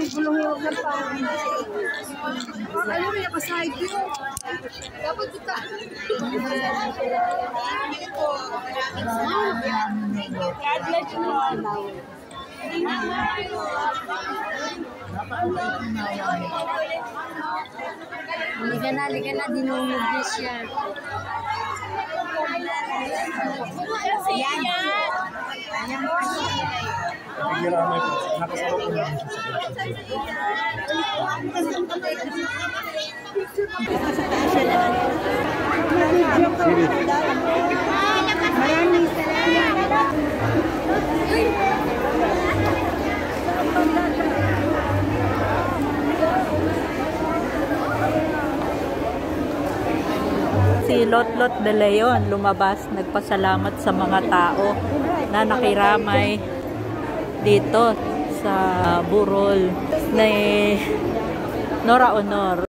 gulong-hiwag ng pangin. Ano rin yung kasahid yun? Dapat kita. God bless you all. Liga na, dinumog niya siya. Yan. Ayan pa siya. Maraming salamat. Si Lotlot de Leon lumabas, nagpasalamat sa mga tao na nakiramay dito sa burol ni Nora Honor.